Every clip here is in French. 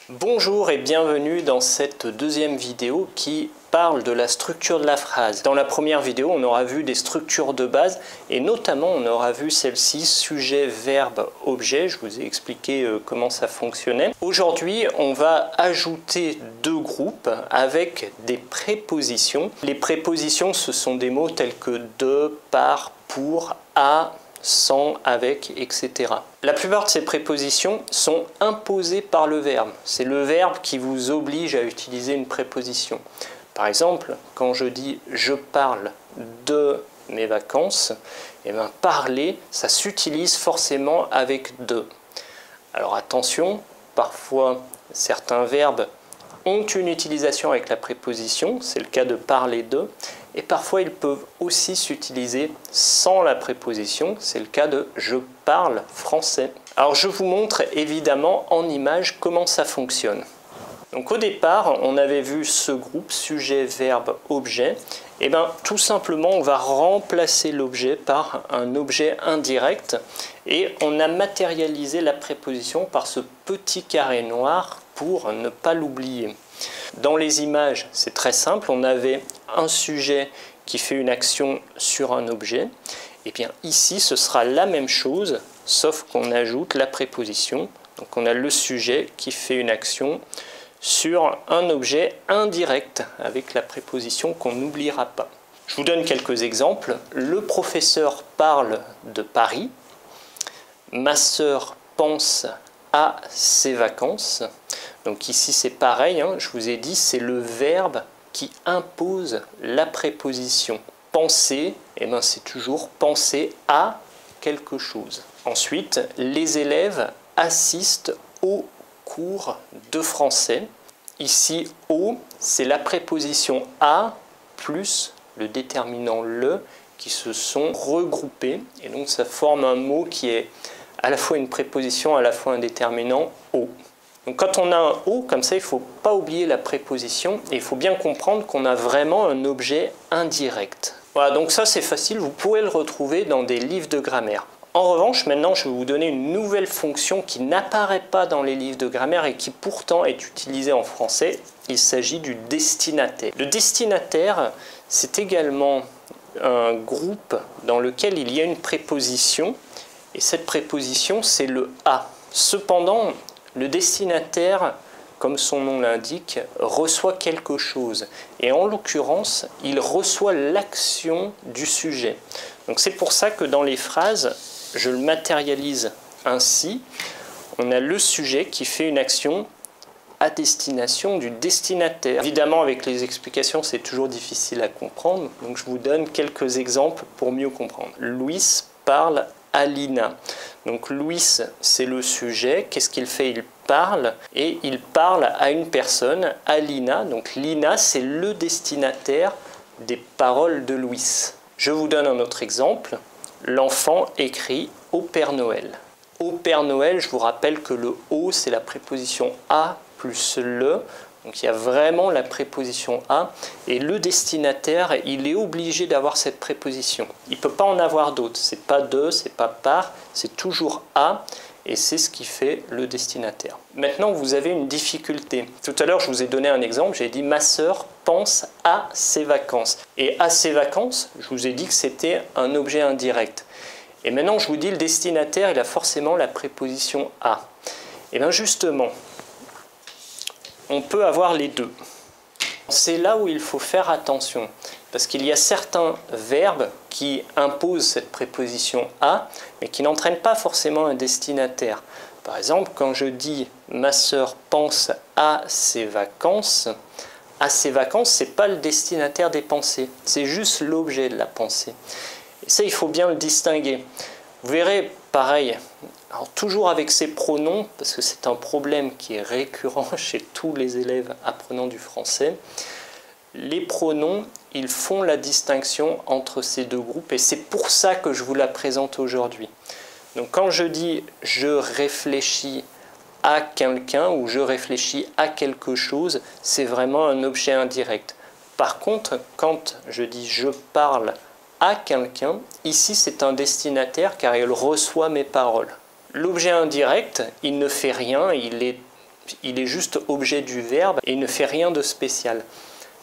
Bonjour et bienvenue dans cette deuxième vidéo qui parle de la structure de la phrase. Dans la première vidéo, on aura vu des structures de base et notamment on aura vu celle-ci, sujet, verbe, objet. Je vous ai expliqué comment ça fonctionnait. Aujourd'hui, on va ajouter deux groupes avec des prépositions. Les prépositions, ce sont des mots tels que de, par, pour, à, sans, avec, etc. La plupart de ces prépositions sont imposées par le verbe. C'est le verbe qui vous oblige à utiliser une préposition. Par exemple, quand je dis « je parle de mes vacances », eh bien, parler, ça s'utilise forcément avec « de ». Alors attention, parfois certains verbes ont une utilisation avec la préposition, c'est le cas de parler de, et parfois ils peuvent aussi s'utiliser sans la préposition, c'est le cas de je parle français. Alors je vous montre évidemment en image comment ça fonctionne. Donc au départ, on avait vu ce groupe sujet, verbe, objet. Et bien tout simplement, on va remplacer l'objet par un objet indirect et on a matérialisé la préposition par ce petit carré noir pour ne pas l'oublier. Dans les images, c'est très simple, on avait un sujet qui fait une action sur un objet. Et bien ici, ce sera la même chose, sauf qu'on ajoute la préposition. Donc on a le sujet qui fait une action sur un objet indirect avec la préposition qu'on n'oubliera pas. Je vous donne quelques exemples. Le professeur parle de Paris. Ma sœur pense à ses vacances. Donc ici c'est pareil, hein, je vous ai dit, c'est le verbe qui impose la préposition. Penser, eh ben, c'est toujours penser à quelque chose. Ensuite, les élèves assistent au cours de français. Ici, au, c'est la préposition à plus le déterminant le qui se sont regroupés. Et donc ça forme un mot qui est à la fois une préposition, à la fois un déterminant au. Donc quand on a un « au », comme ça, il ne faut pas oublier la préposition et il faut bien comprendre qu'on a vraiment un objet indirect. Voilà, donc ça c'est facile, vous pouvez le retrouver dans des livres de grammaire. En revanche, maintenant, je vais vous donner une nouvelle fonction qui n'apparaît pas dans les livres de grammaire et qui pourtant est utilisée en français. Il s'agit du destinataire. Le destinataire, c'est également un groupe dans lequel il y a une préposition et cette préposition, c'est le « à ». Cependant, le destinataire, comme son nom l'indique, reçoit quelque chose. Et en l'occurrence, il reçoit l'action du sujet. Donc c'est pour ça que dans les phrases, je le matérialise ainsi. On a le sujet qui fait une action à destination du destinataire. Évidemment, avec les explications, c'est toujours difficile à comprendre. Donc je vous donne quelques exemples pour mieux comprendre. Louis parle à Lina. Donc Louis, c'est le sujet. Qu'est-ce qu'il fait? Il parle et il parle à une personne, à Lina. Donc Lina, c'est le destinataire des paroles de Louis. Je vous donne un autre exemple. L'enfant écrit au Père Noël. Au Père Noël, je vous rappelle que le « au », c'est la préposition « à » plus le. Donc il y a vraiment la préposition « à » et le destinataire, il est obligé d'avoir cette préposition. Il ne peut pas en avoir d'autres. Ce n'est pas « de », ce n'est pas « par », c'est toujours « à » et c'est ce qui fait le destinataire. Maintenant, vous avez une difficulté. Tout à l'heure, je vous ai donné un exemple. J'ai dit « ma sœur pense à ses vacances ». Et « à ses vacances », je vous ai dit que c'était un objet indirect. Et maintenant, je vous dis le destinataire, il a forcément la préposition « à ». Et bien justement, on peut avoir les deux. C'est là où il faut faire attention, parce qu'il y a certains verbes qui imposent cette préposition « à », mais qui n'entraînent pas forcément un destinataire. Par exemple, quand je dis « ma sœur pense à ses vacances », ce n'est pas le destinataire des pensées, c'est juste l'objet de la pensée. Et ça, il faut bien le distinguer. Vous verrez, pareil, alors toujours avec ces pronoms, parce que c'est un problème qui est récurrent chez tous les élèves apprenant du français, les pronoms, ils font la distinction entre ces deux groupes et c'est pour ça que je vous la présente aujourd'hui. Donc quand je dis « je réfléchis à quelqu'un » ou « je réfléchis à quelque chose », c'est vraiment un objet indirect. Par contre, quand je dis « je parle à quelqu'un », ici c'est un destinataire car il reçoit mes paroles. L'objet indirect, il ne fait rien, il est Il est juste objet du verbe et il ne fait rien de spécial.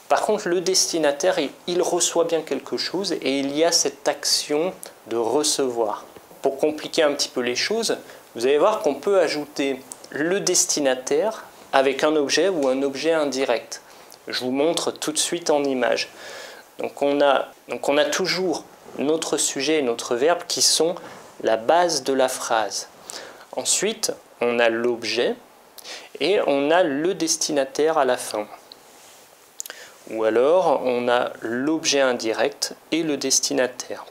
Par contre, le destinataire, il reçoit bien quelque chose et il y a cette action de recevoir. Pour compliquer un petit peu les choses, vous allez voir qu'on peut ajouter le destinataire avec un objet ou un objet indirect. Je vous montre tout de suite en image. Donc on a toujours notre sujet et notre verbe qui sont la base de la phrase. Ensuite, on a l'objet et on a le destinataire à la fin. Ou alors, on a l'objet indirect et le destinataire.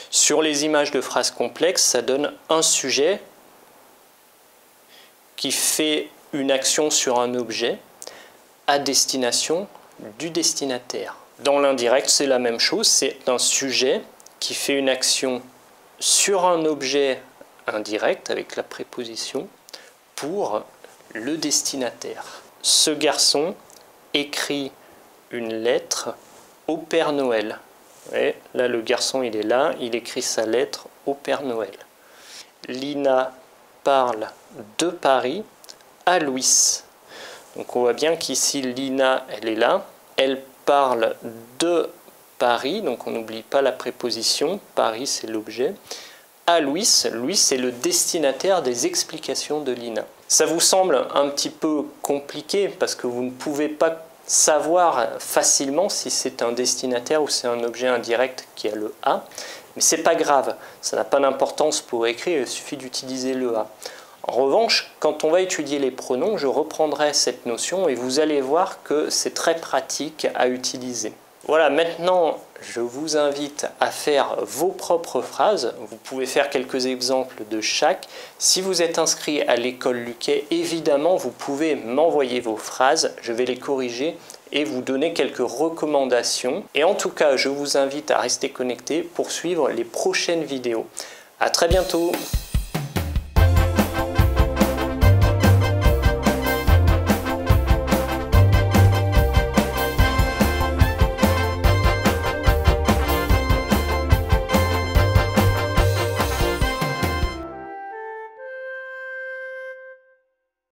Sur les images de phrases complexes, ça donne un sujet qui fait une action sur un objet à destination du destinataire. Dans l'indirect, c'est la même chose, c'est un sujet qui fait une action sur un objet indirect avec la préposition pour le destinataire. Ce garçon écrit une lettre au Père Noël. Et là, le garçon, il est là, il écrit sa lettre au Père Noël. Lina parle de Paris à Louis. Donc on voit bien qu'ici, Lina, elle est là, elle parle de Paris, donc on n'oublie pas la préposition, Paris c'est l'objet. À Louis, Louis c'est le destinataire des explications de Lina. Ça vous semble un petit peu compliqué parce que vous ne pouvez pas savoir facilement si c'est un destinataire ou c'est un objet indirect qui a le A, mais c'est pas grave, ça n'a pas d'importance pour écrire, il suffit d'utiliser le A. En revanche, quand on va étudier les pronoms, je reprendrai cette notion et vous allez voir que c'est très pratique à utiliser. Voilà, maintenant je vous invite à faire vos propres phrases. Vous pouvez faire quelques exemples de chaque. Si vous êtes inscrit à l'école Luquet, évidemment vous pouvez m'envoyer vos phrases. Je vais les corriger et vous donner quelques recommandations. Et en tout cas, je vous invite à rester connecté pour suivre les prochaines vidéos. À très bientôt!